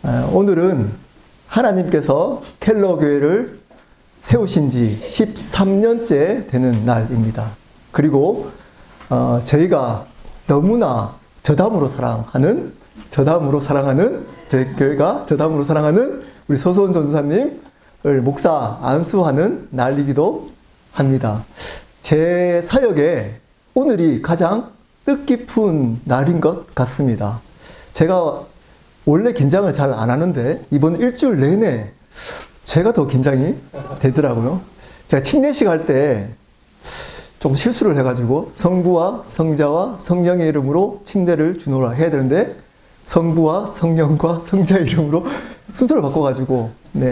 오늘은 하나님께서 켈러 교회를 세우신 지 13년째 되는 날입니다. 그리고 저희가 너무나 저담으로 사랑하는 저희 교회가 저담으로 사랑하는 우리 서소원 전사님을 목사 안수하는 날이기도 합니다. 제 사역에 오늘이 가장 뜻깊은 날인 것 같습니다. 제가 원래 긴장을 잘 안 하는데 이번 일주일 내내 제가 더 긴장이 되더라고요. 제가 침례식 할 때 좀 실수를 해가지고 성부와 성자와 성령의 이름으로 침례를 주노라 해야 되는데 성부와 성령과 성자의 이름으로 순서를 바꿔가지고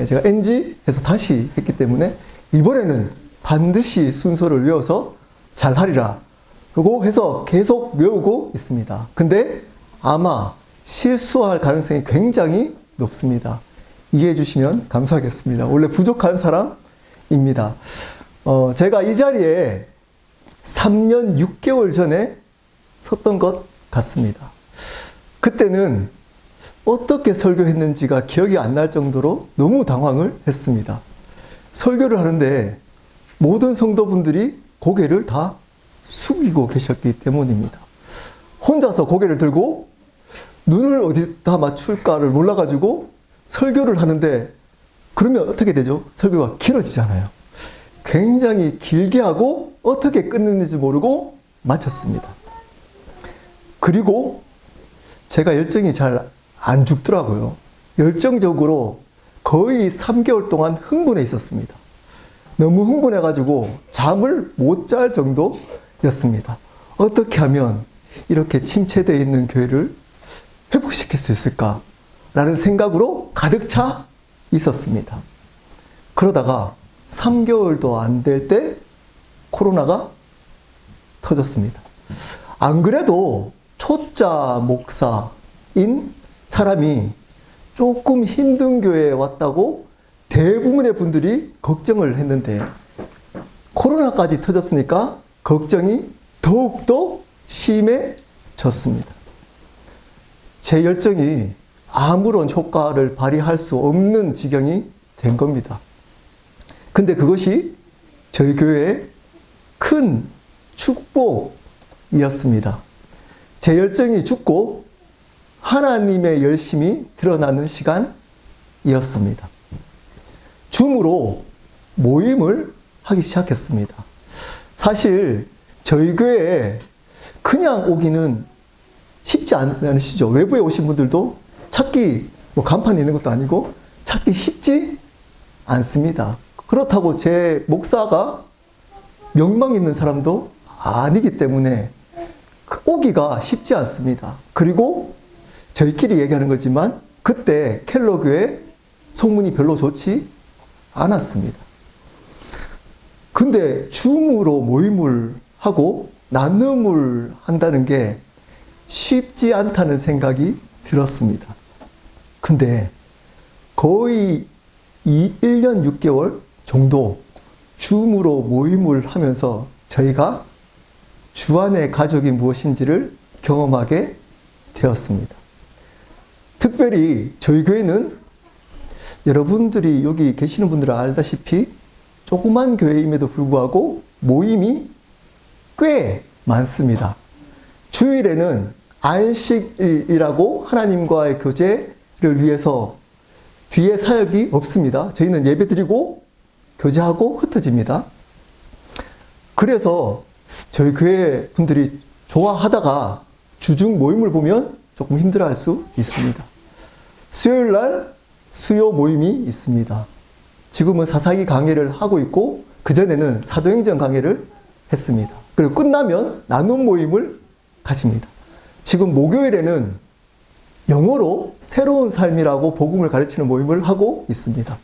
제가 NG 해서 다시 했기 때문에 이번에는 반드시 순서를 외워서 잘하리라 그리고 해서 계속 외우고 있습니다. 근데 아마 실수할 가능성이 굉장히 높습니다. 이해해 주시면 감사하겠습니다. 원래 부족한 사람입니다. 제가 이 자리에 3년 6개월 전에 섰던 것 같습니다. 그때는 어떻게 설교했는지가 기억이 안 날 정도로 너무 당황을 했습니다. 설교를 하는데 모든 성도분들이 고개를 다 숙이고 계셨기 때문입니다. 혼자서 고개를 들고 눈을 어디다 맞출까를 몰라가지고 설교를 하는데 그러면 어떻게 되죠? 설교가 길어지잖아요. 굉장히 길게 하고 어떻게 끊는지 모르고 마쳤습니다. 그리고 제가 열정이 잘 안 죽더라고요. 열정적으로 거의 3개월 동안 흥분해 있었습니다. 너무 흥분해가지고 잠을 못 잘 정도였습니다. 어떻게 하면 이렇게 침체되어 있는 교회를 회복시킬 수 있을까라는 생각으로 가득 차 있었습니다. 그러다가 3개월도 안 될 때 코로나가 터졌습니다. 안 그래도 초짜 목사인 사람이 조금 힘든 교회에 왔다고 대부분의 분들이 걱정을 했는데 코로나까지 터졌으니까 걱정이 더욱더 심해졌습니다. 제 열정이 아무런 효과를 발휘할 수 없는 지경이 된 겁니다. 근데 그것이 저희 교회의 큰 축복이었습니다. 제 열정이 죽고 하나님의 열심이 드러나는 시간이었습니다. 줌으로 모임을 하기 시작했습니다. 사실 저희 교회에 그냥 오기는 쉽지 않으시죠. 외부에 오신 분들도 찾기 간판이 있는 것도 아니고 찾기 쉽지 않습니다. 그렇다고 제 목사가 명망 있는 사람도 아니기 때문에 오기가 쉽지 않습니다. 그리고 저희끼리 얘기하는 거지만 그때 켈러 교회 소문이 별로 좋지 않았습니다. 근데 줌으로 모임을 하고 나눔을 한다는 게 쉽지 않다는 생각이 들었습니다. 근데 거의 1년 6개월 정도 줌으로 모임을 하면서 저희가 주안의 가족이 무엇인지를 경험하게 되었습니다. 특별히 저희 교회는 여러분들이 여기 계시는 분들은 알다시피 조그만 교회임에도 불구하고 모임이 꽤 많습니다. 주일에는 안식일이라고 하나님과의 교제를 위해서 뒤에 사역이 없습니다. 저희는 예배드리고 교제하고 흩어집니다. 그래서 저희 교회 분들이 좋아하다가 주중 모임을 보면 조금 힘들어할 수 있습니다. 수요일 날 수요 모임이 있습니다. 지금은 사사기 강의를 하고 있고 그전에는 사도행전 강의를 했습니다. 그리고 끝나면 나눔 모임을 가집니다. 지금 목요일에는 영어로 새로운 삶이라고 복음을 가르치는 모임을 하고 있습니다.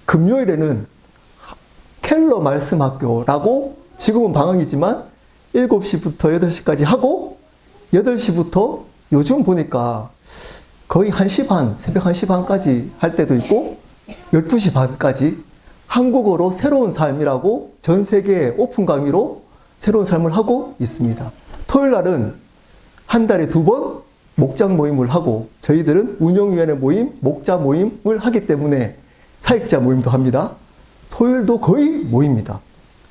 금요일에는 켈러 말씀학교라고 지금은 방학이지만 7시부터 8시까지 하고 8시부터 요즘 보니까 거의 1시 반, 새벽 1시 반까지 할 때도 있고 12시 반까지 한국어로 새로운 삶이라고 전 세계 오픈 강의로 새로운 삶을 하고 있습니다. 토요일 날은 한 달에 2번 목장 모임을 하고 저희들은 운영위원회 모임, 목자 모임을 하기 때문에 사역자 모임도 합니다. 토요일도 거의 모입니다.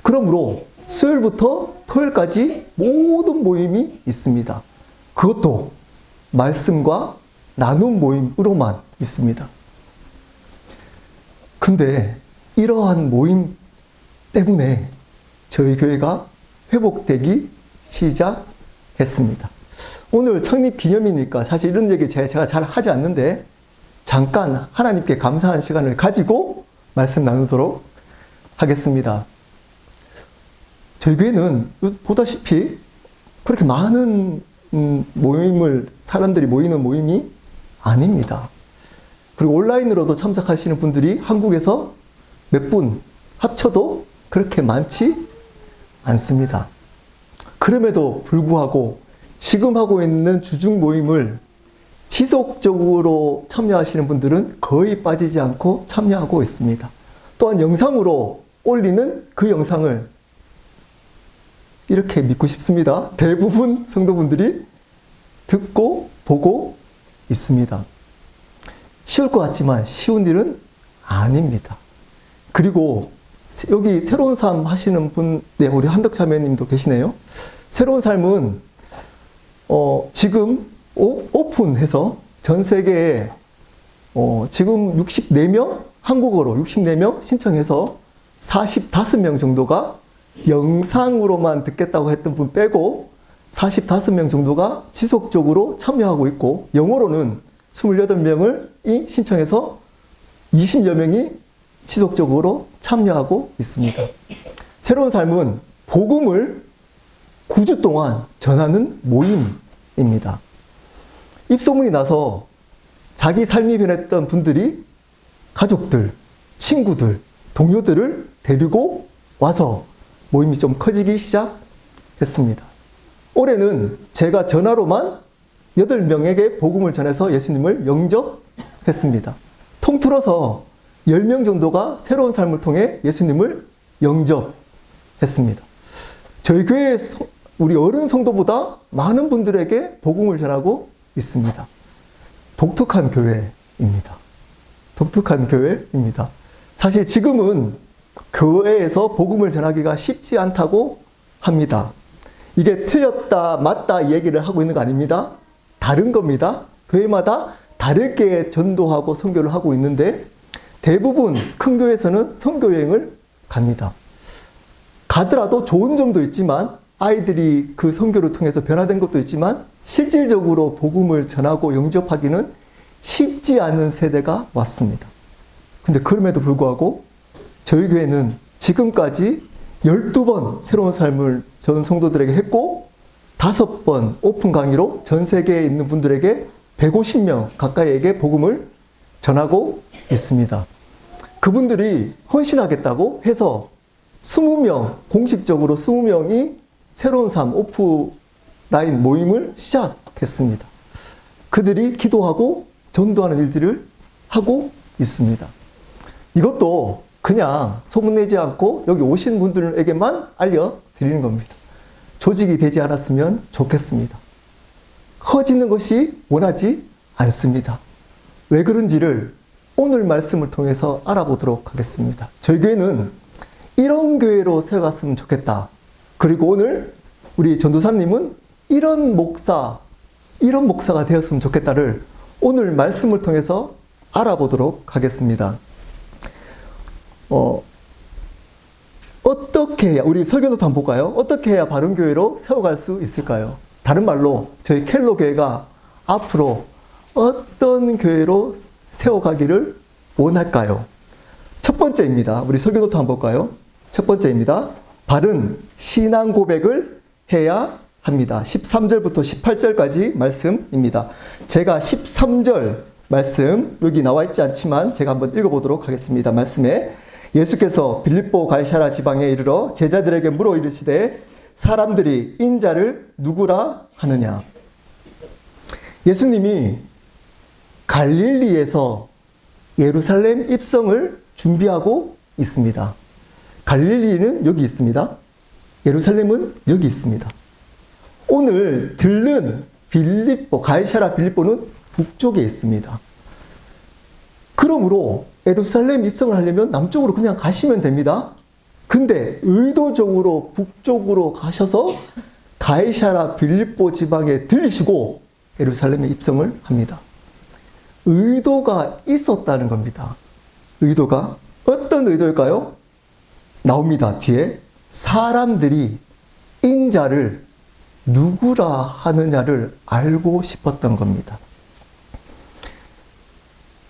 그러므로 수요일부터 토요일까지 모든 모임이 있습니다. 그것도 말씀과 나눔 모임으로만 있습니다. 근데 이러한 모임 때문에 저희 교회가 회복되기 시작했습니다. 오늘 창립 기념이니까 사실 이런 얘기 제가 잘 하지 않는데 잠깐 하나님께 감사한 시간을 가지고 말씀 나누도록 하겠습니다. 저희 교회는 보다시피 그렇게 많은 사람들이 모이는 모임이 아닙니다. 그리고 온라인으로도 참석하시는 분들이 한국에서 몇 분 합쳐도 그렇게 많지 않습니다. 그럼에도 불구하고 지금 하고 있는 주중 모임을 지속적으로 참여하시는 분들은 거의 빠지지 않고 참여하고 있습니다. 또한 영상으로 올리는 그 영상을 이렇게 믿고 싶습니다. 대부분 성도분들이 듣고 보고 있습니다. 쉬울 것 같지만 쉬운 일은 아닙니다. 그리고 여기 새로운 삶 하시는 분, 네, 우리 한덕자매님도 계시네요. 새로운 삶은 지금 오픈해서 전 세계에 지금 64명, 한국어로 64명 신청해서 45명 정도가 영상으로만 듣겠다고 했던 분 빼고 45명 정도가 지속적으로 참여하고 있고, 영어로는 28명을 신청해서 20여 명이 지속적으로 참여하고 있습니다. 새로운 삶은 복음을 9주 동안 전하는 모임입니다. 입소문이 나서 자기 삶이 변했던 분들이 가족들, 친구들, 동료들을 데리고 와서 모임이 좀 커지기 시작했습니다. 올해는 제가 전화로만 8명에게 복음을 전해서 예수님을 영접했습니다. 통틀어서 10명 정도가 새로운 삶을 통해 예수님을 영접했습니다. 저희 교회 우리 어른 성도보다 많은 분들에게 복음을 전하고 있습니다. 독특한 교회입니다. 독특한 교회입니다. 사실 지금은 교회에서 복음을 전하기가 쉽지 않다고 합니다. 이게 틀렸다, 맞다 얘기를 하고 있는 거 아닙니다. 다른 겁니다. 교회마다 다르게 전도하고 선교를 하고 있는데 대부분 큰 교회에서는 선교 여행을 갑니다. 가더라도 좋은 점도 있지만 아이들이 그 선교를 통해서 변화된 것도 있지만 실질적으로 복음을 전하고 영접하기는 쉽지 않은 세대가 왔습니다. 근데 그럼에도 불구하고 저희 교회는 지금까지 12번 새로운 삶을 전 성도들에게 했고 5번 오픈 강의로 전 세계에 있는 분들에게 150명 가까이에게 복음을 전하고 있습니다. 그분들이 헌신하겠다고 해서 20명, 공식적으로 20명이 새로운 삶 오프라인 모임을 시작했습니다. 그들이 기도하고 전도하는 일들을 하고 있습니다. 이것도 그냥 소문내지 않고 여기 오신 분들에게만 알려드리는 겁니다. 조직이 되지 않았으면 좋겠습니다. 커지는 것이 원하지 않습니다. 왜 그런지를 오늘 말씀을 통해서 알아보도록 하겠습니다. 저희 교회는 이런 교회로 세워갔으면 좋겠다. 그리고 오늘 우리 전도사님은 이런 목사가 되었으면 좋겠다를 오늘 말씀을 통해서 알아보도록 하겠습니다. 어떻게 해야, 우리 설교노트 한번 볼까요? 어떻게 해야 바른 교회로 세워갈 수 있을까요? 다른 말로 저희 켈로 교회가 앞으로 어떤 교회로 세워가기를 원할까요? 첫 번째입니다. 우리 설교노트 한번 볼까요? 첫 번째입니다. 바른 신앙 고백을 해야 합니다. 13절부터 18절까지 말씀입니다. 제가 13절 말씀 여기 나와 있지 않지만 제가 한번 읽어보도록 하겠습니다. 말씀에 예수께서 빌립보 갈샤라 지방에 이르러 제자들에게 물어 이르시되 사람들이 인자를 누구라 하느냐. 예수님이 갈릴리에서 예루살렘 입성을 준비하고 있습니다. 갈릴리는 여기 있습니다. 예루살렘은 여기 있습니다. 오늘 들른 빌립보, 가이사랴 빌립보는 북쪽에 있습니다. 그러므로 예루살렘 입성을 하려면 남쪽으로 그냥 가시면 됩니다. 근데 의도적으로 북쪽으로 가셔서 가이사랴 빌립보 지방에 들리시고 예루살렘에 입성을 합니다. 의도가 있었다는 겁니다. 의도가 어떤 의도일까요? 나옵니다. 뒤에 사람들이 인자를 누구라 하느냐를 알고 싶었던 겁니다.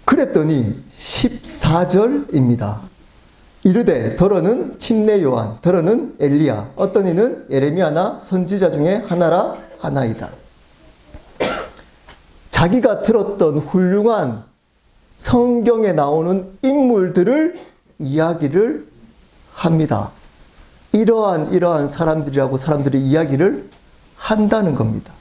그랬더니 14절입니다. 이르되 더러는 침례 요한, 더러는 엘리야, 어떤 이는 예레미야나 선지자 중에 하나라 하나이다. 자기가 들었던 훌륭한 성경에 나오는 인물들을 이야기를 합니다. 이러한 사람들이라고 사람들이 이야기를 한다는 겁니다.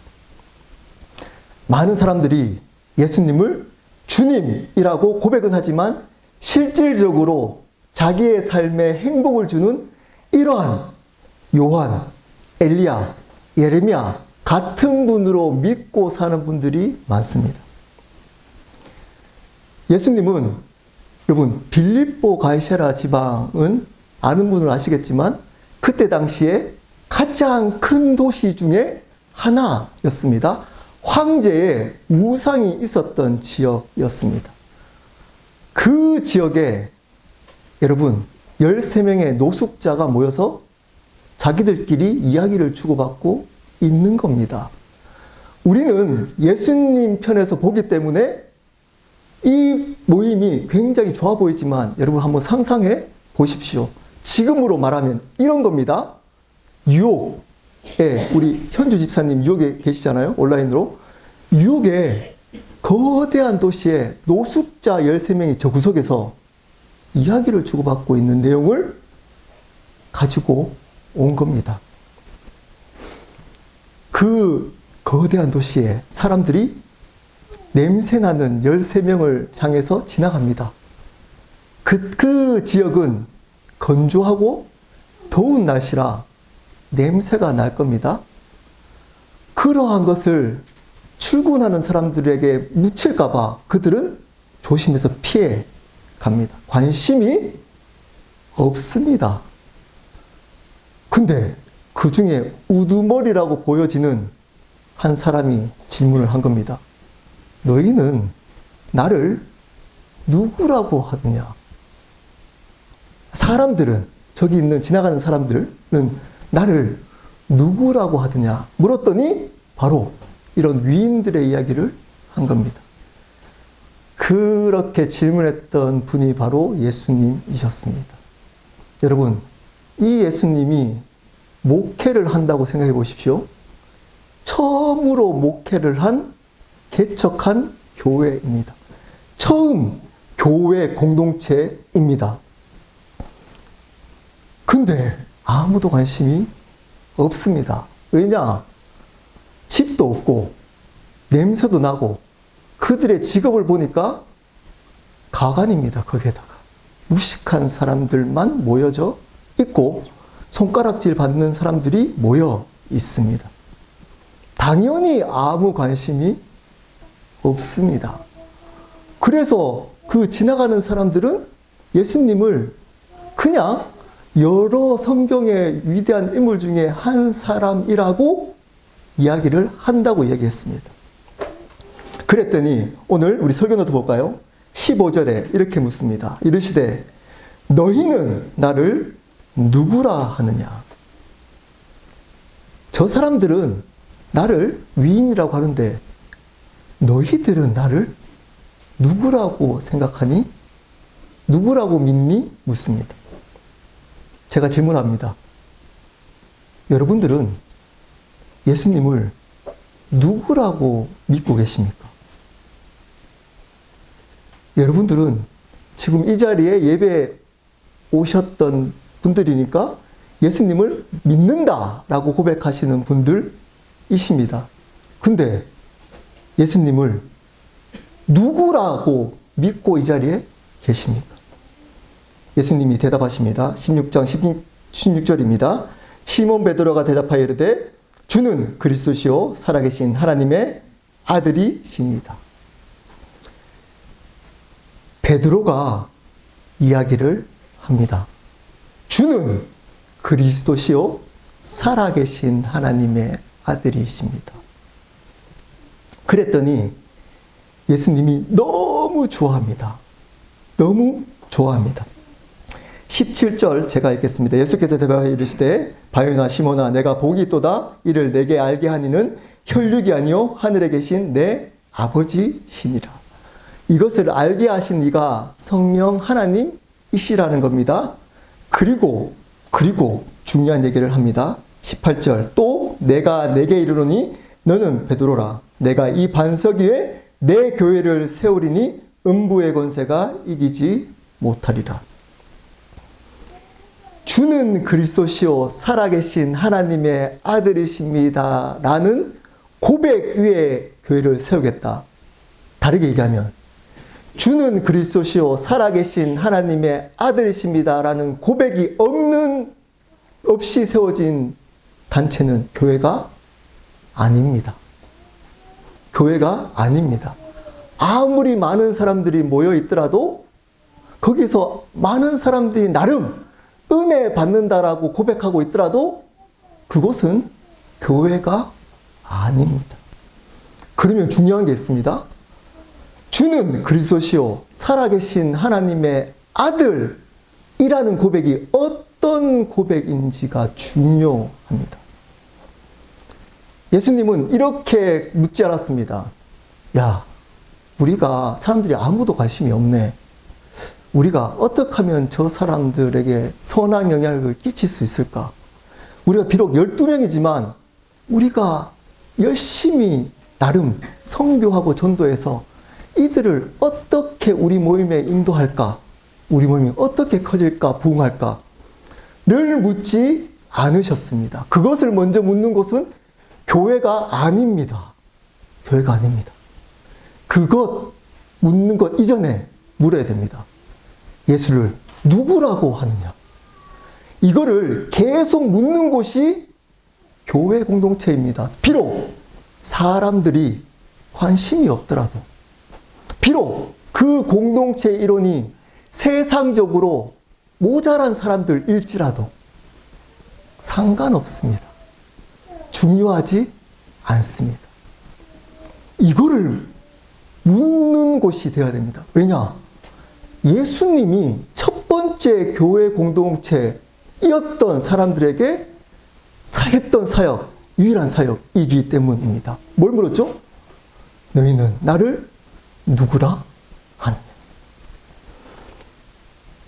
많은 사람들이 예수님을 주님이라고 고백은 하지만 실질적으로 자기의 삶에 행복을 주는 이러한 요한, 엘리야, 예레미야 같은 분으로 믿고 사는 분들이 많습니다. 예수님은 여러분 빌립보 가이사랴 지방은 아는 분은 아시겠지만 그때 당시에 가장 큰 도시 중에 하나였습니다. 황제의 우상이 있었던 지역이었습니다. 그 지역에 여러분 13명의 노숙자가 모여서 자기들끼리 이야기를 주고받고 있는 겁니다. 우리는 예수님 편에서 보기 때문에 이 모임이 굉장히 좋아 보이지만 여러분 한번 상상해 보십시오. 지금으로 말하면 이런 겁니다. 뉴욕에 우리 현주 집사님 뉴욕에 계시잖아요. 온라인으로. 뉴욕의 거대한 도시에 노숙자 13명이 저 구석에서 이야기를 주고받고 있는 내용을 가지고 온 겁니다. 그 거대한 도시에 사람들이 냄새나는 13명을 향해서 지나갑니다. 그 지역은 건조하고 더운 날씨라 냄새가 날 겁니다. 그러한 것을 출근하는 사람들에게 묻힐까봐 그들은 조심해서 피해 갑니다. 관심이 없습니다. 근데 그 중에 우두머리라고 보여지는 한 사람이 질문을 한 겁니다. 너희는 나를 누구라고 하느냐? 사람들은, 저기 있는 지나가는 사람들은 나를 누구라고 하느냐? 물었더니 바로 이런 위인들의 이야기를 한 겁니다. 그렇게 질문했던 분이 바로 예수님이셨습니다. 여러분, 이 예수님이 목회를 한다고 생각해 보십시오. 처음으로 목회를 한 개척한 교회입니다. 처음 교회 공동체입니다. 근데 아무도 관심이 없습니다. 왜냐? 집도 없고 냄새도 나고 그들의 직업을 보니까 가관입니다. 거기에다가 무식한 사람들만 모여져 있고 손가락질 받는 사람들이 모여 있습니다. 당연히 아무 관심이 없습니다. 그래서 그 지나가는 사람들은 예수님을 그냥 여러 성경의 위대한 인물 중에 한 사람이라고 이야기를 한다고 얘기했습니다. 그랬더니 오늘 우리 설교노트 볼까요? 15절에 이렇게 묻습니다. 이르시되 너희는 나를 누구라 하느냐? 저 사람들은 나를 위인이라고 하는데 너희들은 나를 누구라고 생각하니? 누구라고 믿니? 묻습니다. 제가 질문합니다. 여러분들은 예수님을 누구라고 믿고 계십니까? 여러분들은 지금 이 자리에 예배에 오셨던 분들이니까 예수님을 믿는다라고 고백하시는 분들이십니다. 근데 예수님을 누구라고 믿고 이 자리에 계십니까? 예수님이 대답하십니다. 16장 16절입니다. 시몬 베드로가 대답하여 이르되 주는 그리스도시요 살아계신 하나님의 아들이시니이다. 베드로가 이야기를 합니다. 주는 그리스도시요 살아계신 하나님의 아들이십니다. 그랬더니 예수님이 너무 좋아합니다. 너무 좋아합니다. 17절 제가 읽겠습니다. 예수께서 대답하여 이르시되 바요나 시몬아 내가 복이 있도다. 이를 내게 알게 하니는 혈육이 아니요 하늘에 계신 내 아버지시니라. 이것을 알게 하신 이가 성령 하나님이시라는 겁니다. 그리고 중요한 얘기를 합니다. 18절 또 내가 내게 이르노니 너는 베드로라. 내가 이 반석 위에 내 교회를 세우리니 음부의 권세가 이기지 못하리라. 주는 그리스도시요 살아계신 하나님의 아들이십니다. 라는 고백 위에 교회를 세우겠다. 다르게 얘기하면 주는 그리스도시요 살아계신 하나님의 아들이십니다. 라는 고백이 없이 세워진 단체는 교회가 아닙니다. 교회가 아닙니다. 아무리 많은 사람들이 모여 있더라도 거기서 많은 사람들이 나름 은혜 받는다라고 고백하고 있더라도 그곳은 교회가 아닙니다. 그러면 중요한 게 있습니다. 주는 그리스도시요 살아계신 하나님의 아들이라는 고백이 어떤 고백인지가 중요합니다. 예수님은 이렇게 묻지 않았습니다. 야, 우리가 사람들이 아무도 관심이 없네. 우리가 어떻게 하면 저 사람들에게 선한 영향을 끼칠 수 있을까? 우리가 비록 12명이지만 우리가 열심히 나름 선교하고 전도해서 이들을 어떻게 우리 모임에 인도할까? 우리 모임이 어떻게 커질까? 부흥할까? 를 묻지 않으셨습니다. 그것을 먼저 묻는 곳은 교회가 아닙니다. 교회가 아닙니다. 그것 묻는 것 이전에 물어야 됩니다. 예수를 누구라고 하느냐? 이거를 계속 묻는 곳이 교회 공동체입니다. 비록 사람들이 관심이 없더라도, 비록 그 공동체 일원이 세상적으로 모자란 사람들일지라도 상관없습니다. 중요하지 않습니다. 이거를 묻는 곳이 되어야 됩니다. 왜냐? 예수님이 첫 번째 교회 공동체이었던 사람들에게 했던 사역, 유일한 사역이기 때문입니다. 뭘 물었죠? 너희는 나를 누구라 하느냐?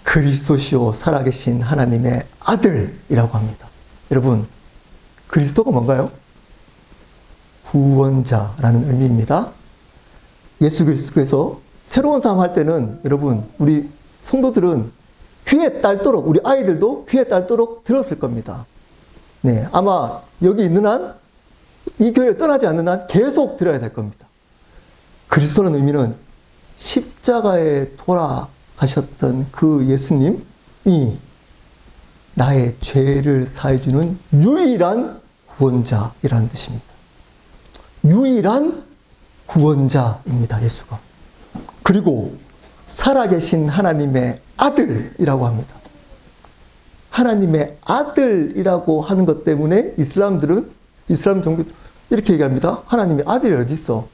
그리스도시요 살아계신 하나님의 아들이라고 합니다. 여러분, 그리스도가 뭔가요? 구원자라는 의미입니다. 예수 그리스도께서 새로운 삶 할 때는 여러분, 우리 성도들은 귀에 딸도록, 우리 아이들도 귀에 딸도록 들었을 겁니다. 네, 아마 여기 있는 한, 이 교회를 떠나지 않는 한 계속 들어야 될 겁니다. 그리스도라는 의미는 십자가에 돌아가셨던 그 예수님이 나의 죄를 사해주는 유일한 구원자이라는 뜻입니다. 유일한 구원자입니다, 예수가. 그리고 살아계신 하나님의 아들이라고 합니다. 하나님의 아들이라고 하는 것 때문에 이슬람 종교 이렇게 얘기합니다. 하나님의 아들이 어디 있어?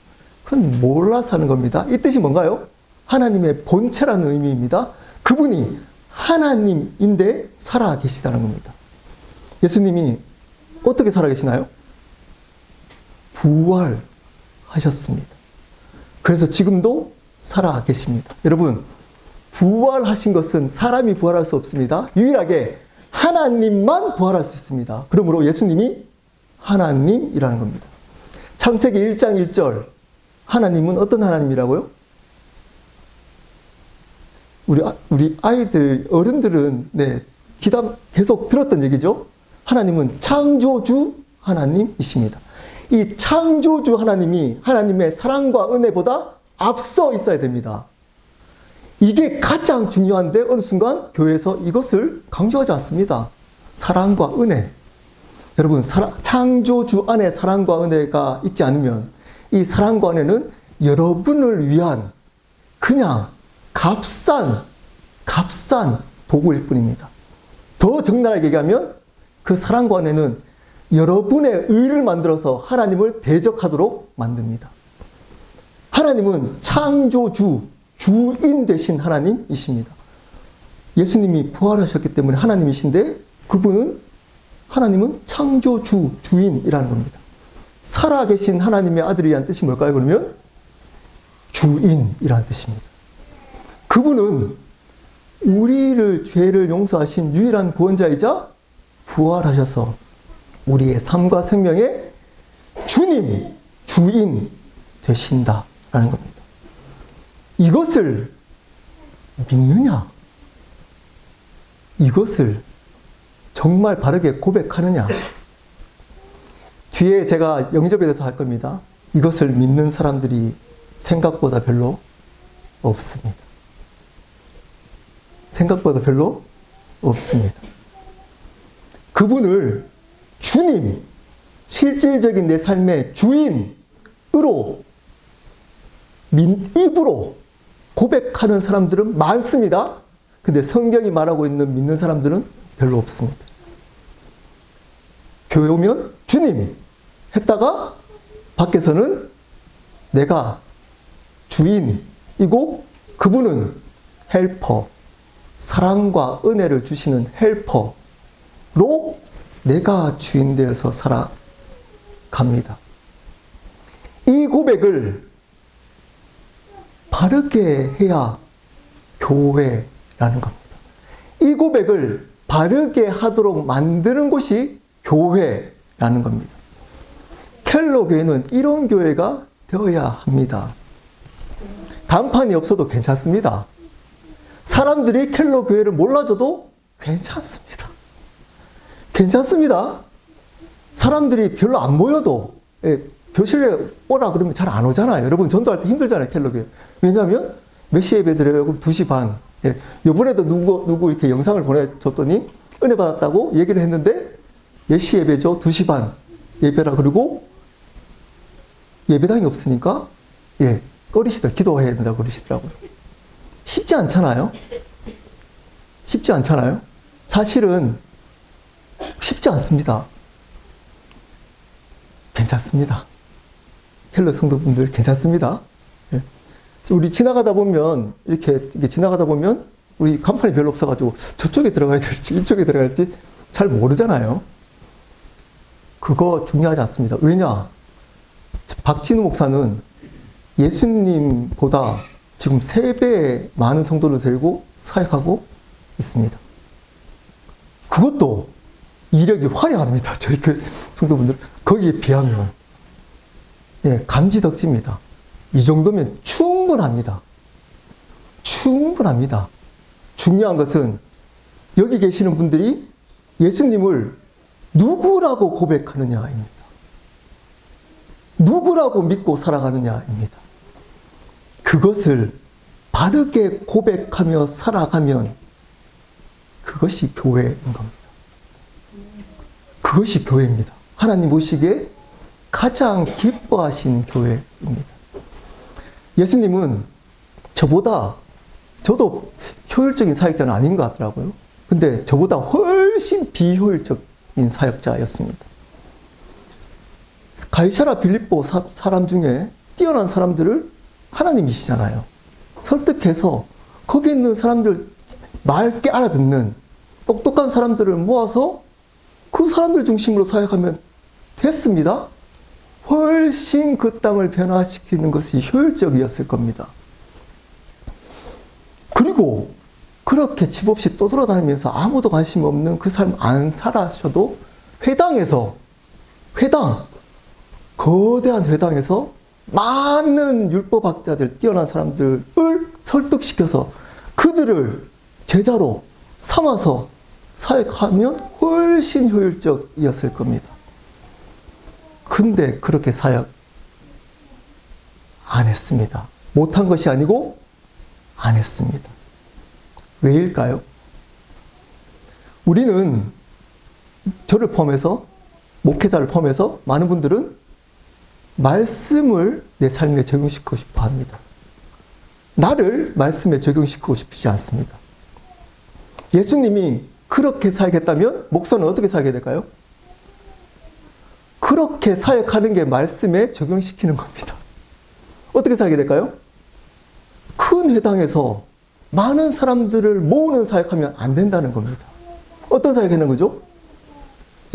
그건 몰라서 하는 겁니다. 이 뜻이 뭔가요? 하나님의 본체라는 의미입니다. 그분이 하나님인데 살아계시다는 겁니다. 예수님이 어떻게 살아계시나요? 부활하셨습니다. 그래서 지금도 살아계십니다. 여러분, 부활하신 것은 사람이 부활할 수 없습니다. 유일하게 하나님만 부활할 수 있습니다. 그러므로 예수님이 하나님이라는 겁니다. 창세기 1장 1절, 하나님은 어떤 하나님이라고요? 우리 아이들, 어른들은 기담 계속 들었던 얘기죠. 하나님은 창조주 하나님이십니다. 이 창조주 하나님이 하나님의 사랑과 은혜보다 앞서 있어야 됩니다. 이게 가장 중요한데 어느 순간 교회에서 이것을 강조하지 않습니다. 사랑과 은혜. 여러분, 창조주 안에 사랑과 은혜가 있지 않으면 이 사랑과 은혜는 여러분을 위한 그냥 값싼 도구일 뿐입니다. 더 적나라하게 얘기하면 그 사랑과 은혜는 여러분의 의를 만들어서 하나님을 대적하도록 만듭니다. 하나님은 창조주, 주인 되신 하나님이십니다. 예수님이 부활하셨기 때문에 하나님이신데 하나님은 창조주, 주인이라는 겁니다. 살아계신 하나님의 아들이라는 뜻이 뭘까요? 그러면 주인이라는 뜻입니다. 그분은 우리를 죄를 용서하신 유일한 구원자이자 부활하셔서 우리의 삶과 생명의 주님, 주인 되신다라는 겁니다. 이것을 믿느냐? 이것을 정말 바르게 고백하느냐? 뒤에 제가 영접에 대해서 할 겁니다. 이것을 믿는 사람들이 생각보다 별로 없습니다. 생각보다 별로 없습니다. 그분을 주님, 실질적인 내 삶의 주인으로 입으로 고백하는 사람들은 많습니다. 근데 성경이 말하고 있는 믿는 사람들은 별로 없습니다. 교회 오면 주님 했다가 밖에서는 내가 주인이고 그분은 헬퍼, 사랑과 은혜를 주시는 헬퍼로 내가 주인 되어서 살아갑니다. 이 고백을 바르게 해야 교회라는 겁니다. 이 고백을 바르게 하도록 만드는 곳이 교회라는 겁니다. 켈러 교회는 이런 교회가 되어야 합니다. 간판이 없어도 괜찮습니다. 사람들이 켈러 교회를 몰라줘도 괜찮습니다. 괜찮습니다. 사람들이 별로 안 모여도 교실에 오라 그러면 잘 안 오잖아요. 여러분 전도할 때 힘들잖아요. 켈러 교회. 왜냐하면 몇 시에 예배 드려요? 그럼 2시 반. 요번에도 누구 이렇게 영상을 보내줬더니 은혜 받았다고 얘기를 했는데 몇 시 예배죠? 2시 반 예배라 그러고 예배당이 없으니까 기도해야 된다고 그러시더라고요. 쉽지 않잖아요. 쉽지 않잖아요. 사실은 쉽지 않습니다. 괜찮습니다. 헬러 성도분들 괜찮습니다. 우리 지나가다 보면 이렇게 지나가다 보면 우리 간판이 별로 없어가지고 저쪽에 들어가야 될지 이쪽에 들어가야 될지 잘 모르잖아요. 그거 중요하지 않습니다. 왜냐? 박진우 목사는 예수님보다 지금 3배 많은 성도를 데리고 사역하고 있습니다. 그것도 이력이 화려합니다. 저희 그 성도분들. 거기에 비하면. 감지덕지입니다. 이 정도면 충분합니다. 충분합니다. 중요한 것은 여기 계시는 분들이 예수님을 누구라고 고백하느냐입니다. 누구라고 믿고 살아가느냐입니다. 그것을 바르게 고백하며 살아가면 그것이 교회인 겁니다. 그것이 교회입니다. 하나님 보시기에 가장 기뻐하시는 교회입니다. 예수님은 저도 효율적인 사역자는 아닌 것 같더라고요. 근데 저보다 훨씬 비효율적인 사역자였습니다. 가이사라 빌립보 사람 중에 뛰어난 사람들을 하나님이시잖아요. 설득해서 거기 있는 사람들 맑게 알아듣는 똑똑한 사람들을 모아서 그 사람들 중심으로 사역하면 됐습니다. 훨씬 그 땅을 변화시키는 것이 효율적이었을 겁니다. 그리고 그렇게 집 없이 떠돌아다니면서 아무도 관심 없는 그 삶 안 살아셔도 거대한 회당에서 많은 율법학자들, 뛰어난 사람들을 설득시켜서 그들을 제자로 삼아서 사역하면 훨씬 효율적이었을 겁니다. 근데 그렇게 사역 안 했습니다. 못한 것이 아니고 안 했습니다. 왜일까요? 우리는 저를 포함해서 목회자를 포함해서 많은 분들은 말씀을 내 삶에 적용시키고 싶어 합니다. 나를 말씀에 적용시키고 싶지 않습니다. 예수님이 그렇게 사역했다면 목사는 어떻게 사역해야 될까요? 그렇게 사역하는 게 말씀에 적용시키는 겁니다. 어떻게 사역해야 될까요? 큰 회당에서 많은 사람들을 모으는 사역하면 안 된다는 겁니다. 어떤 사역하는 거죠?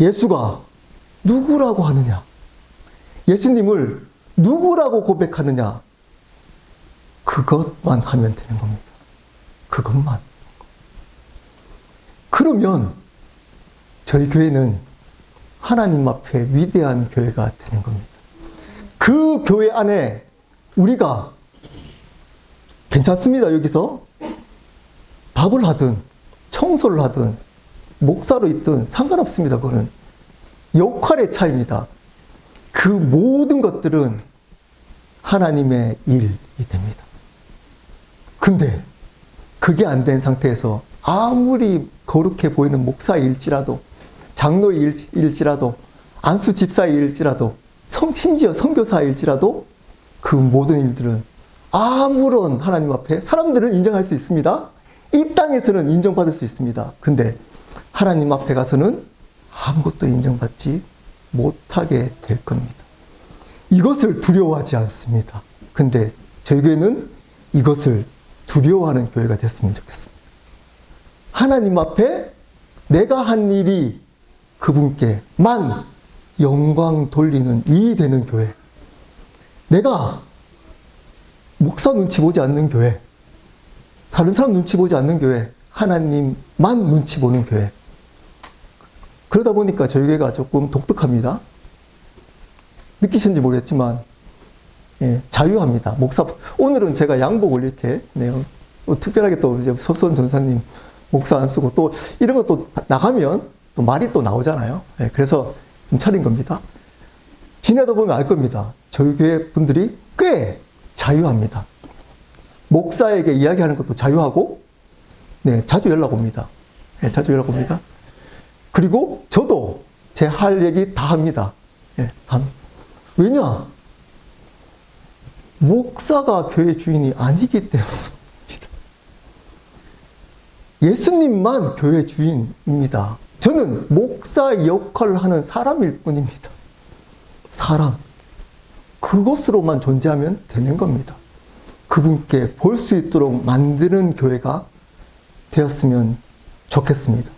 예수가 누구라고 하느냐? 예수님을 누구라고 고백하느냐? 그것만 하면 되는 겁니다. 그것만. 그러면 저희 교회는 하나님 앞에 위대한 교회가 되는 겁니다. 그 교회 안에 우리가 괜찮습니다. 여기서 밥을 하든 청소를 하든 목사로 있든 상관없습니다. 그거는 역할의 차이입니다. 그 모든 것들은 하나님의 일이 됩니다. 근데 그게 안 된 상태에서 아무리 거룩해 보이는 목사일지라도 장로일지라도 안수 집사일지라도 심지어 선교사일지라도 그 모든 일들은 아무런 하나님 앞에 사람들은 인정할 수 있습니다. 이 땅에서는 인정받을 수 있습니다. 근데 하나님 앞에 가서는 아무것도 인정받지 못하게 될 겁니다. 이것을 두려워하지 않습니다. 근데 저희 교회는 이것을 두려워하는 교회가 됐으면 좋겠습니다. 하나님 앞에 내가 한 일이 그분께만 영광 돌리는 일이 되는 교회. 내가 목사 눈치 보지 않는 교회. 다른 사람 눈치 보지 않는 교회. 하나님만 눈치 보는 교회. 그러다 보니까 저희 교회가 조금 독특합니다. 느끼셨는지 모르겠지만 자유합니다. 목사 오늘은 제가 양복을 이렇게 특별하게 또 이제 서수원 전사님 목사 안 쓰고 또 이런 것도 나가면 또 말이 또 나오잖아요. 그래서 좀 차린 겁니다. 지내다 보면 알 겁니다. 저희 교회 분들이 꽤 자유합니다. 목사에게 이야기하는 것도 자유하고 자주 연락 옵니다. 자주 연락 옵니다. 그리고 저도 제 할 얘기 다 합니다. 왜냐? 목사가 교회 주인이 아니기 때문입니다. 예수님만 교회 주인입니다. 저는 목사 역할을 하는 사람일 뿐입니다. 사람. 그것으로만 존재하면 되는 겁니다. 그분께 볼 수 있도록 만드는 교회가 되었으면 좋겠습니다.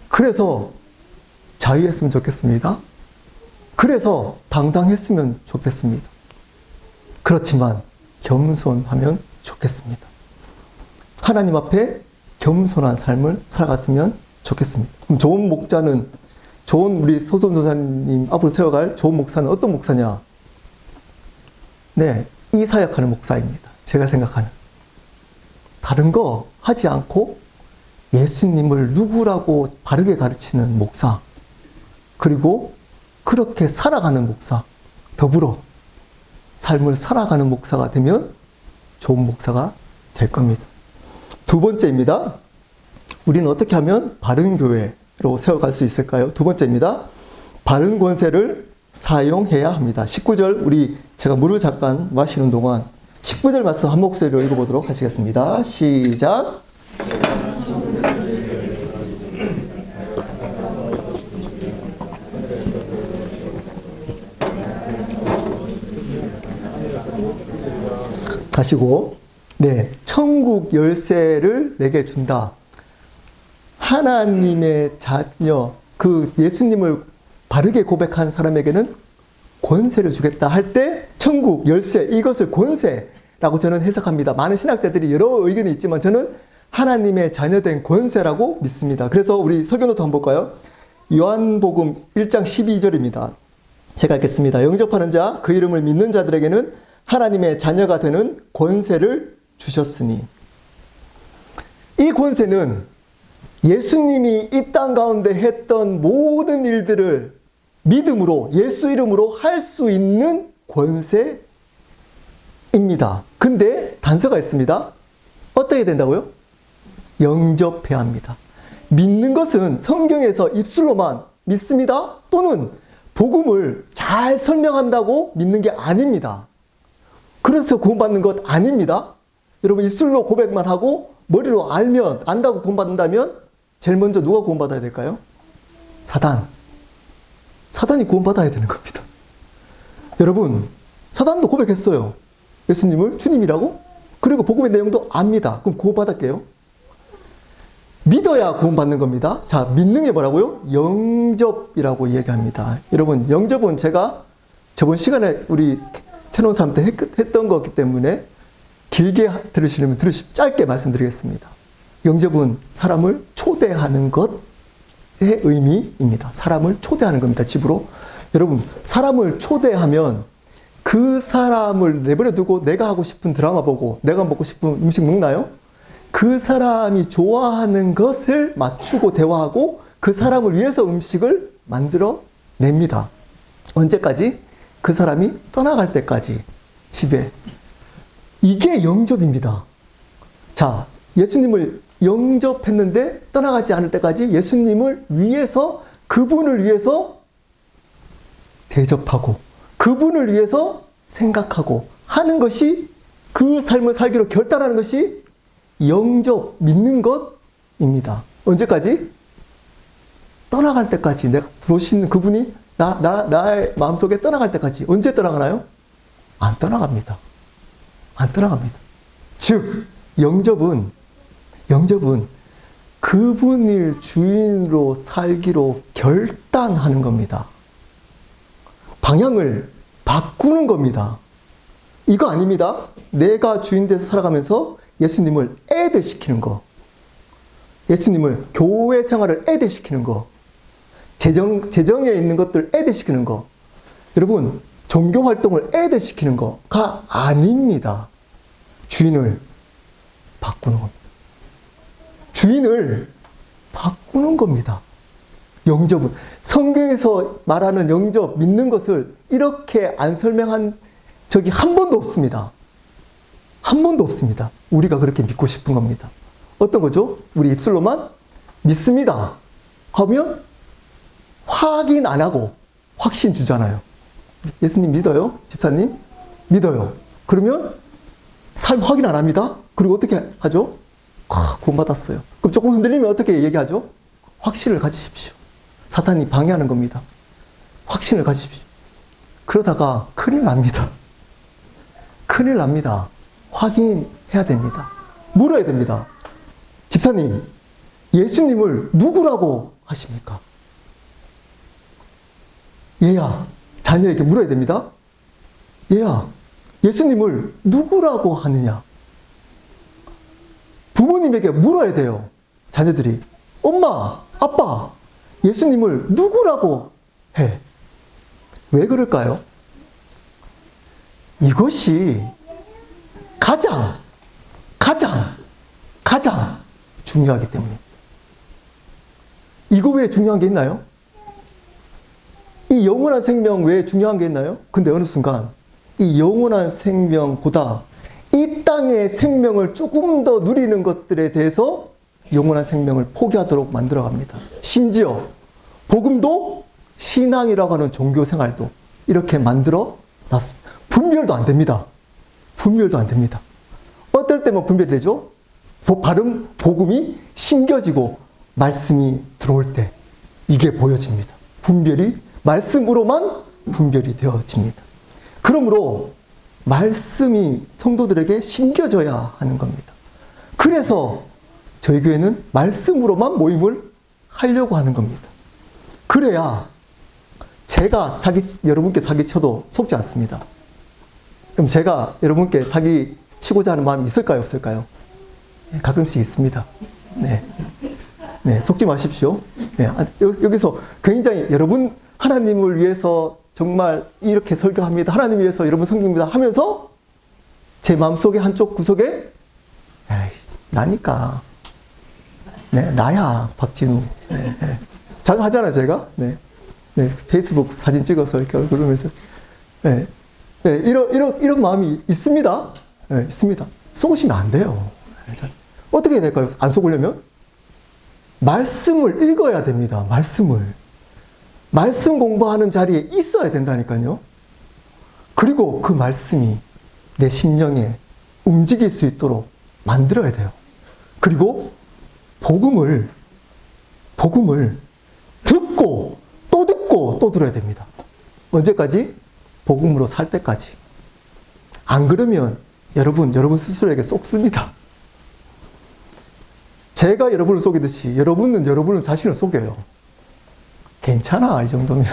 그래서 자유했으면 좋겠습니다. 그래서 당당했으면 좋겠습니다. 그렇지만 겸손하면 좋겠습니다. 하나님 앞에 겸손한 삶을 살아갔으면 좋겠습니다. 그럼 좋은 목자는, 좋은 우리 서수원 전사님 앞으로 세워갈 좋은 목사는 어떤 목사냐? 이 사역하는 목사입니다. 제가 생각하는. 다른 거 하지 않고 예수님을 누구라고 바르게 가르치는 목사, 그리고 그렇게 살아가는 목사, 더불어 삶을 살아가는 목사가 되면 좋은 목사가 될 겁니다. 두 번째입니다. 우리는 어떻게 하면 바른 교회로 세워갈 수 있을까요? 두 번째입니다. 바른 권세를 사용해야 합니다. 19절 제가 물을 잠깐 마시는 동안 19절 말씀 한 목소리로 읽어보도록 하시겠습니다. 시작. 가시고 천국 열쇠를 내게 준다. 하나님의 자녀, 그 예수님을 바르게 고백한 사람에게는 권세를 주겠다 할 때 천국 열쇠, 이것을 권세라고 저는 해석합니다. 많은 신학자들이 여러 의견이 있지만 저는 하나님의 자녀된 권세라고 믿습니다. 그래서 우리 설교노트 한번 볼까요? 요한복음 1장 12절입니다. 제가 읽겠습니다. 영접하는 자, 그 이름을 믿는 자들에게는 하나님의 자녀가 되는 권세를 주셨으니. 이 권세는 예수님이 이 땅 가운데 했던 모든 일들을 믿음으로, 예수 이름으로 할 수 있는 권세입니다. 근데 단서가 있습니다. 어떻게 된다고요? 영접해야 합니다. 믿는 것은 성경에서 입술로만 믿습니다. 또는 복음을 잘 설명한다고 믿는 게 아닙니다. 그래서 구원받는 것 아닙니다. 여러분 입술로 고백만 하고 머리로 안다고 구원받는다면 제일 먼저 누가 구원받아야 될까요? 사단이 구원받아야 되는 겁니다. 여러분, 사단도 고백했어요. 예수님을 주님이라고? 그리고 복음의 내용도 압니다. 그럼 구원받을게요. 믿어야 구원받는 겁니다. 자, 믿는 게 뭐라고요? 영접이라고 이야기합니다. 여러분, 영접은 제가 저번 시간에 우리 새로운 사람한테 했던 거기 때문에 길게 들으시려면 짧게 말씀드리겠습니다. 영접은 사람을 초대하는 것의 의미입니다. 사람을 초대하는 겁니다. 집으로. 여러분, 사람을 초대하면 그 사람을 내버려 두고 내가 하고 싶은 드라마 보고 내가 먹고 싶은 음식 먹나요? 그 사람이 좋아하는 것을 맞추고 대화하고 그 사람을 위해서 음식을 만들어 냅니다. 언제까지? 그 사람이 떠나갈 때까지 집에. 이게 영접입니다. 자, 예수님을 영접했는데 떠나가지 않을 때까지 예수님을 위해서, 그분을 위해서 대접하고 그분을 위해서 생각하고 하는 것이, 그 삶을 살기로 결단하는 것이 영접, 믿는 것입니다. 언제까지? 떠나갈 때까지. 내가 들어오시는 그분이 나의 마음속에 떠나갈 때까지. 언제 떠나가나요? 안 떠나갑니다. 안 떠나갑니다. 즉, 영접은 그분을 주인으로 살기로 결단하는 겁니다. 방향을 바꾸는 겁니다. 이거 아닙니다. 내가 주인 돼서 살아가면서 예수님을 애드시키는 거. 예수님을 교회 생활을 애드시키는 거. 재정에 있는 것들 애드시키는 거. 여러분, 종교 활동을 애드시키는 거가 아닙니다. 주인을 바꾸는 겁니다. 주인을 바꾸는 겁니다. 영접은. 성경에서 말하는 영접, 믿는 것을 이렇게 안 설명한 적이 한 번도 없습니다. 한 번도 없습니다. 우리가 그렇게 믿고 싶은 겁니다. 어떤 거죠? 우리 입술로만 믿습니다 하면 확인 안 하고 확신 주잖아요. 예수님 믿어요? 집사님? 믿어요. 그러면 삶 확인 안 합니다. 그리고 어떻게 하죠? 구원받았어요. 그럼 조금 흔들리면 어떻게 얘기하죠? 확신을 가지십시오. 사탄이 방해하는 겁니다. 확신을 가지십시오. 그러다가 큰일 납니다. 큰일 납니다. 확인해야 됩니다. 물어야 됩니다. 집사님, 예수님을 누구라고 하십니까? 얘야, 자녀에게 물어야 됩니다. 얘야, 예수님을 누구라고 하느냐? 부모님에게 물어야 돼요. 자녀들이. 엄마, 아빠, 예수님을 누구라고 해? 왜 그럴까요? 이것이 가장 중요하기 때문입니다. 이거 외에 중요한 게 있나요? 이 영원한 생명 외에 중요한 게 있나요? 근데 어느 순간 이 영원한 생명보다 이 땅의 생명을 조금 더 누리는 것들에 대해서 영원한 생명을 포기하도록 만들어갑니다. 심지어 복음도 신앙이라고 하는 종교 생활도 이렇게 만들어 놨습니다. 분별도 안 됩니다. 분별도 안 됩니다. 어떨 때만 분별되죠? 복음이 심겨지고 말씀이 들어올 때 이게 보여집니다. 분별이 말씀으로만 분별이 되어집니다. 그러므로 말씀이 성도들에게 심겨져야 하는 겁니다. 그래서 저희 교회는 말씀으로만 모임을 하려고 하는 겁니다. 그래야 제가 여러분께 사기쳐도 속지 않습니다. 그럼 제가 여러분께 사기치고자 하는 마음이 있을까요? 없을까요? 네, 가끔씩 있습니다. 네. 네, 속지 마십시오. 네, 여기서 굉장히 여러분 하나님을 위해서 정말 이렇게 설교합니다. 하나님 위해서 여러분 섬깁니다 하면서 제 마음속에 한쪽 구석에 에이, 나니까. 네, 나야, 박진우. 네, 네. 자주 하잖아요, 제가. 네. 네, 페이스북 사진 찍어서 이렇게 그러면서. 네. 네, 이런 마음이 있습니다. 네, 있습니다. 속으시면 안 돼요. 어떻게 해야 될까요? 안 속으려면? 말씀을 읽어야 됩니다. 말씀을. 말씀 공부하는 자리에 있어야 된다니까요. 그리고 그 말씀이 내 심령에 움직일 수 있도록 만들어야 돼요. 그리고 복음을 듣고 또 들어야 됩니다. 언제까지? 복음으로 살 때까지. 안 그러면 여러분 스스로에게 속습니다. 제가 여러분을 속이듯이 여러분은 자신을 속여요. 괜찮아, 이 정도면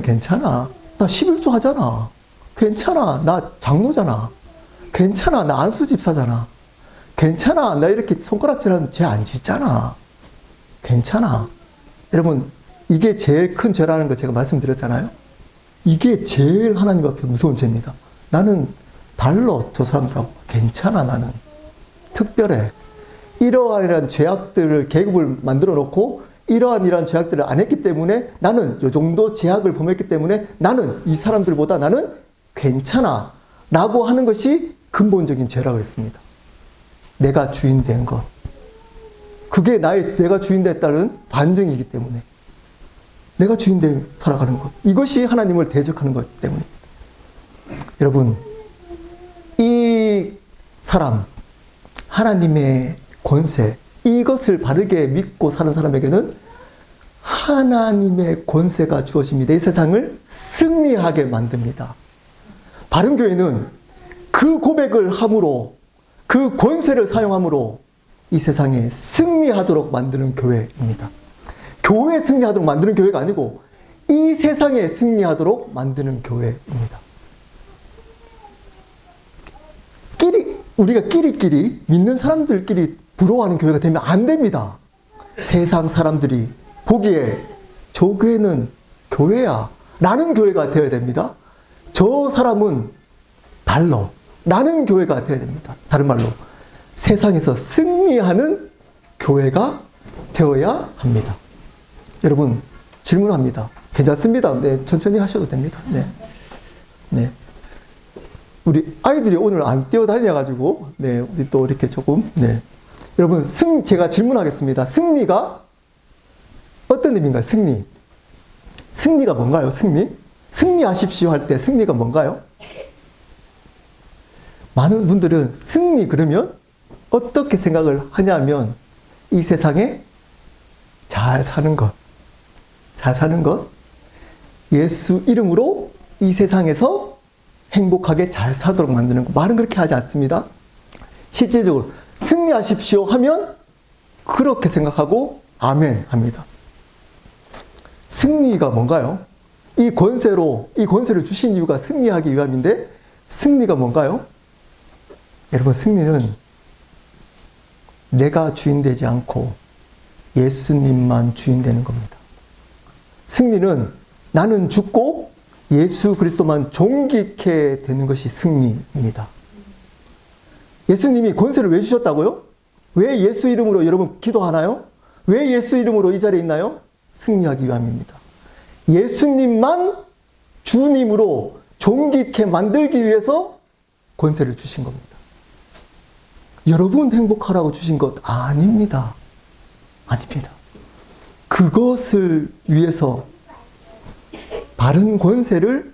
괜찮아. 나 11조 하잖아. 괜찮아, 나 장로잖아. 괜찮아, 나 안수 집사잖아. 괜찮아, 나 이렇게 손가락질하는 죄 안 짓잖아. 괜찮아. 여러분, 이게 제일 큰 죄라는 거 제가 말씀드렸잖아요. 이게 제일 하나님 앞에 무서운 죄입니다. 나는 달라, 저 사람들하고. 괜찮아, 나는. 특별해. 이러한 죄악들을 계급을 만들어 놓고 이러한 죄악들을 안 했기 때문에 나는 이 정도 죄악을 범했기 때문에 나는 이 사람들보다 나는 괜찮아 라고 하는 것이 근본적인 죄라고 했습니다. 내가 주인 된 것. 그게 내가 주인 됐다는 반증이기 때문에 내가 주인 된 살아가는 것. 이것이 하나님을 대적하는 것 때문에. 여러분, 이 사람, 하나님의 권세, 이것을 바르게 믿고 사는 사람에게는 하나님의 권세가 주어집니다. 이 세상을 승리하게 만듭니다. 바른 교회는 그 고백을 함으로, 그 권세를 사용함으로 이 세상에 승리하도록 만드는 교회입니다. 교회에 승리하도록 만드는 교회가 아니고 이 세상에 승리하도록 만드는 교회입니다. 우리가 끼리끼리 믿는 사람들끼리 부러워하는 교회가 되면 안 됩니다. 세상 사람들이 보기에 저 교회는 교회야 라는 교회가 되어야 됩니다. 저 사람은 달러 라는 교회가 되어야 됩니다. 다른 말로 세상에서 승리하는 교회가 되어야 합니다. 여러분, 질문합니다. 괜찮습니다. 네, 천천히 하셔도 됩니다. 네. 우리 아이들이 오늘 안 뛰어다녀가지고, 네, 우리 또 이렇게 조금, 네. 여러분, 제가 질문하겠습니다. 승리가 어떤 의미인가요? 승리가 뭔가요? 승리하십시오 할 때 승리가 뭔가요? 많은 분들은 승리 그러면 어떻게 생각을 하냐면 이 세상에 잘 사는 것, 예수 이름으로 이 세상에서 행복하게 잘 살도록 만드는 것. 말은 그렇게 하지 않습니다. 실질적으로 승리하십시오 하면 그렇게 생각하고 아멘 합니다. 승리가 뭔가요? 이 권세를 주신 이유가 승리하기 위함인데 승리가 뭔가요? 여러분, 승리는 내가 주인 되지 않고 예수님만 주인 되는 겁니다. 승리는 나는 죽고 예수 그리스도만 존귀케 되는 것이 승리입니다. 예수님이 권세를 왜 주셨다고요? 왜 예수 이름으로 여러분 기도하나요? 왜 예수 이름으로 이 자리에 있나요? 승리하기 위함입니다. 예수님만 주님으로 존귀케 만들기 위해서 권세를 주신 겁니다. 여러분 행복하라고 주신 것 아닙니다. 아닙니다. 그것을 위해서 바른 권세를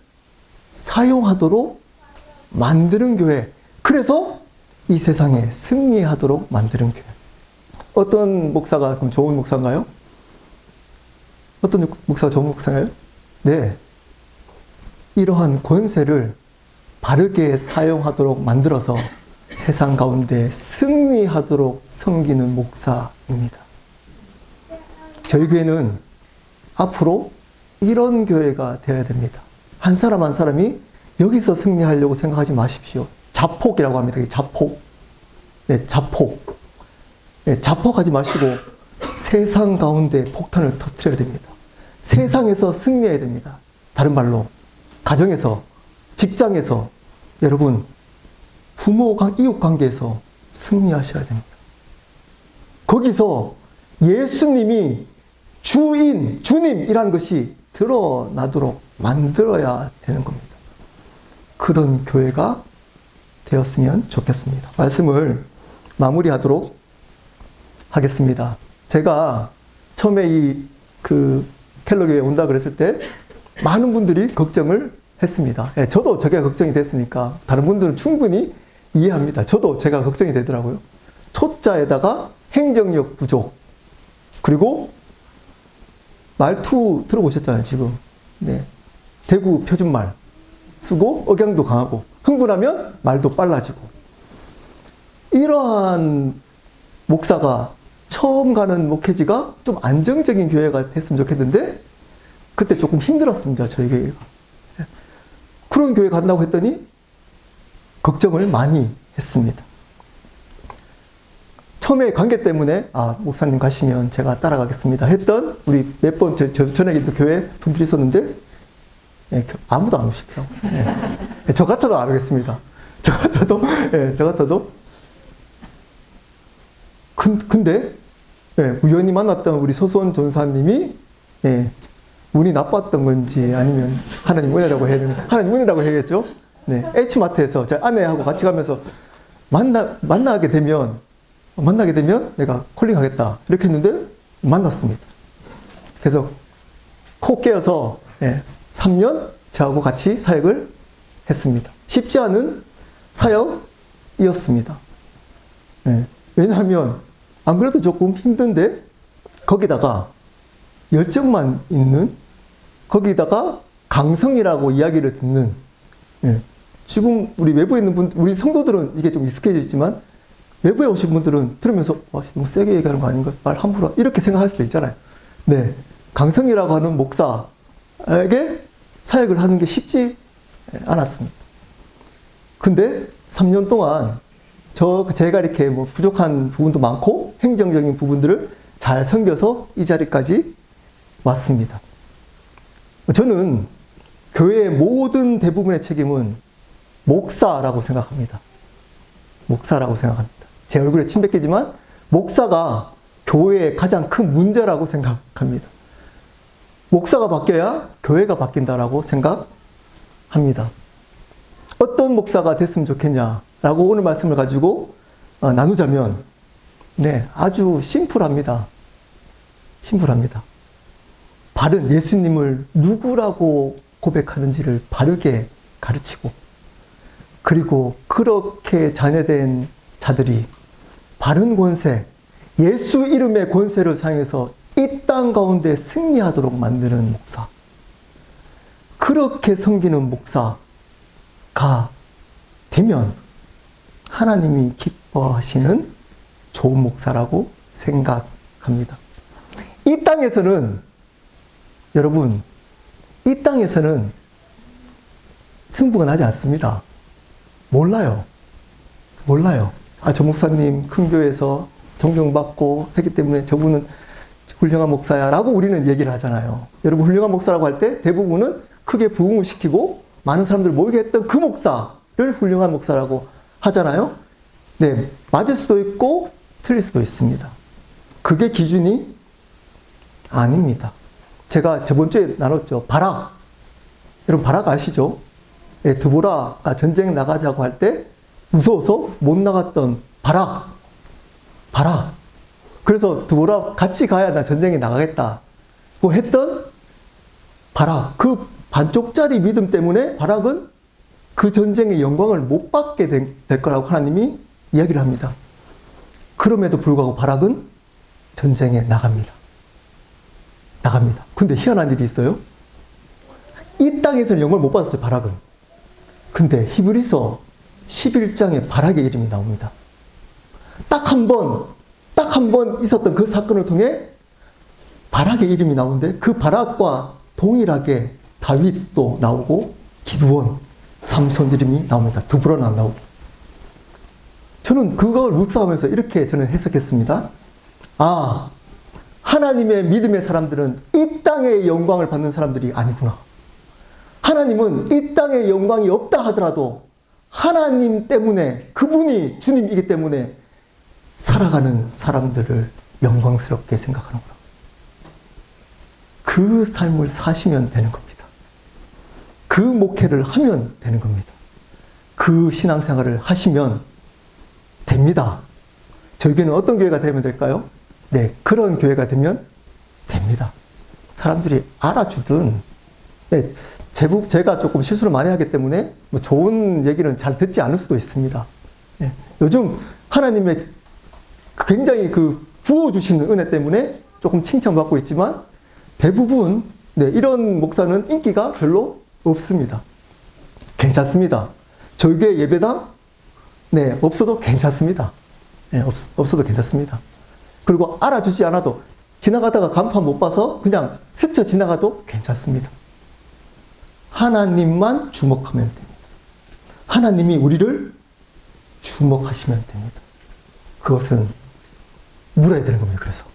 사용하도록 만드는 교회. 그래서 이 세상에 승리하도록 만드는 교회. 어떤 목사가 그럼 좋은 목사인가요? 어떤 목사가 좋은 목사인가요? 네. 이러한 권세를 바르게 사용하도록 만들어서 세상 가운데 승리하도록 섬기는 목사입니다. 저희 교회는 앞으로 이런 교회가 되어야 됩니다. 한 사람 한 사람이 여기서 승리하려고 생각하지 마십시오. 자폭이라고 합니다. 자폭. 네, 자폭. 네, 자폭하지 마시고 세상 가운데 폭탄을 터뜨려야 됩니다. 세상에서 승리해야 됩니다. 다른 말로 가정에서, 직장에서, 여러분 부모, 이웃 관계에서 승리하셔야 됩니다. 거기서 예수님이 주님이라는 것이 드러나도록 만들어야 되는 겁니다. 그런 교회가 되었으면 좋겠습니다. 말씀을 마무리하도록 하겠습니다. 제가 처음에 켈러교회에 온다 그랬을 때 많은 분들이 걱정을 했습니다. 예, 저도 제가 걱정이 됐으니까 다른 분들은 충분히 이해합니다. 저도 제가 걱정이 되더라고요. 초자에다가 행정력 부족, 그리고 말투 들어보셨잖아요, 지금. 네. 대구 표준말 쓰고 억양도 강하고 흥분하면 말도 빨라지고, 이러한 목사가 처음 가는 목회지가 좀 안정적인 교회가 됐으면 좋겠는데 그때 조금 힘들었습니다, 저희 교회가. 그런 교회 간다고 했더니 걱정을 많이 했습니다. 처음에 관계 때문에 목사님 가시면 제가 따라가겠습니다 했던 우리 몇 번 전에 교회 분들이 있었는데 아무도 안 오시더라고요. 저 같아도 안 오겠습니다. 저 같아도. 근데 우연히 만났던 우리 서수원 전사님이 운이 나빴던 건지 아니면 하나님 은혜라고 해야겠죠. H마트에서 제 아내하고 같이 가면서 만나게 되면 내가 콜링하겠다 이렇게 했는데 만났습니다. 그래서 코 깨어서 3년 저하고 같이 사역을 했습니다. 쉽지 않은 사역이었습니다. 왜냐하면 안 그래도 조금 힘든데 거기다가 열정만 있는, 거기다가 강성이라고 이야기를 듣는, 지금 우리 외부에 있는 우리 성도들은 이게 좀 익숙해져 있지만 외부에 오신 분들은 들으면서 너무 세게 얘기하는 거 아닌가? 말 함부로 이렇게 생각할 수도 있잖아요. 강성이라고 하는 목사에게 사역을 하는 게 쉽지 않았습니다. 근데 3년 동안 제가 이렇게 부족한 부분도 많고 행정적인 부분들을 잘 섬겨서 이 자리까지 왔습니다. 저는 교회의 모든 대부분의 책임은 목사라고 생각합니다. 제 얼굴에 침 뱉기지만 목사가 교회의 가장 큰 문제라고 생각합니다. 목사가 바뀌어야 교회가 바뀐다라고 생각합니다. 어떤 목사가 됐으면 좋겠냐라고 오늘 말씀을 가지고 나누자면 아주 심플합니다. 바른 예수님을 누구라고 고백하는지를 바르게 가르치고, 그리고 그렇게 자녀된 자들이 바른 권세, 예수 이름의 권세를 사용해서 이 땅 가운데 승리하도록 만드는 목사, 그렇게 섬기는 목사가 되면 하나님이 기뻐하시는 좋은 목사라고 생각합니다. 이 땅에서는 여러분, 승부가 나지 않습니다. 몰라요. 저 목사님 큰 교회에서 존경받고 했기 때문에 저분은 훌륭한 목사야 라고 우리는 얘기를 하잖아요. 여러분, 훌륭한 목사라고 할 때 대부분은 크게 부흥을 시키고 많은 사람들을 모이게 했던 그 목사를 훌륭한 목사라고 하잖아요. 맞을 수도 있고 틀릴 수도 있습니다. 그게 기준이 아닙니다. 제가 저번 주에 나눴죠. 바락. 여러분, 바락 아시죠? 드보라가 전쟁 나가자고 할 때 무서워서 못 나갔던 바락. 그래서 드보라 같이 가야 나 전쟁에 나가겠다고 했던 바락. 그 반쪽짜리 믿음 때문에 바락은 그 전쟁의 영광을 못 받게 될 거라고 하나님이 이야기를 합니다. 그럼에도 불구하고 바락은 전쟁에 나갑니다. 근데 희한한 일이 있어요. 이 땅에서는 영광을 못 받았어요, 바락은. 근데 히브리서 11장에 바락의 이름이 나옵니다. 딱 한 번 있었던 그 사건을 통해 바락의 이름이 나오는데 그 바락과 동일하게 다윗도 나오고 기드온, 삼손 이름이 나옵니다. 드보라는 안 나오고. 저는 그걸 묵상하면서 이렇게 저는 해석했습니다. 하나님의 믿음의 사람들은 이 땅의 영광을 받는 사람들이 아니구나. 하나님은 이 땅에 영광이 없다 하더라도 하나님 때문에, 그분이 주님이기 때문에 살아가는 사람들을 영광스럽게 생각하는구나. 그 삶을 사시면 되는 겁니다. 그 목회를 하면 되는 겁니다. 그 신앙생활을 하시면 됩니다. 저희 교회는 어떤 교회가 되면 될까요? 그런 교회가 되면 됩니다. 사람들이 알아주든, 네, 제가 조금 실수를 많이 하기 때문에 뭐 좋은 얘기는 잘 듣지 않을 수도 있습니다. 네, 요즘 하나님의 굉장히 그 부어주시는 은혜 때문에 조금 칭찬받고 있지만 대부분 네, 이런 목사는 인기가 별로 없습니다. 괜찮습니다. 저에게 예배당 네, 없어도 괜찮습니다. 네, 없어도 괜찮습니다. 그리고 알아주지 않아도 지나가다가 간판 못 봐서 그냥 스쳐 지나가도 괜찮습니다. 하나님만 주목하면 됩니다. 하나님이 우리를 주목하시면 됩니다. 그것은 물어야 되는 겁니다. 그래서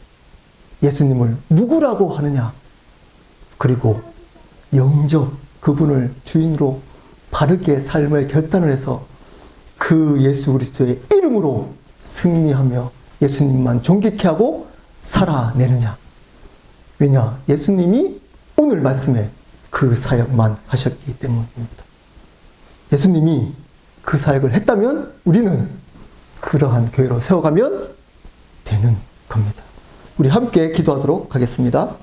예수님을 누구라고 하느냐, 그리고 영접 그분을 주인으로 바르게 삶을 결단을 해서 그 예수 그리스도의 이름으로 승리하며 예수님만 존귀케 하고 살아내느냐. 왜냐? 예수님이 오늘 말씀에 그 사역만 하셨기 때문입니다. 예수님이 그 사역을 했다면 우리는 그러한 교회로 세워가면 되는 겁니다. 우리 함께 기도하도록 하겠습니다.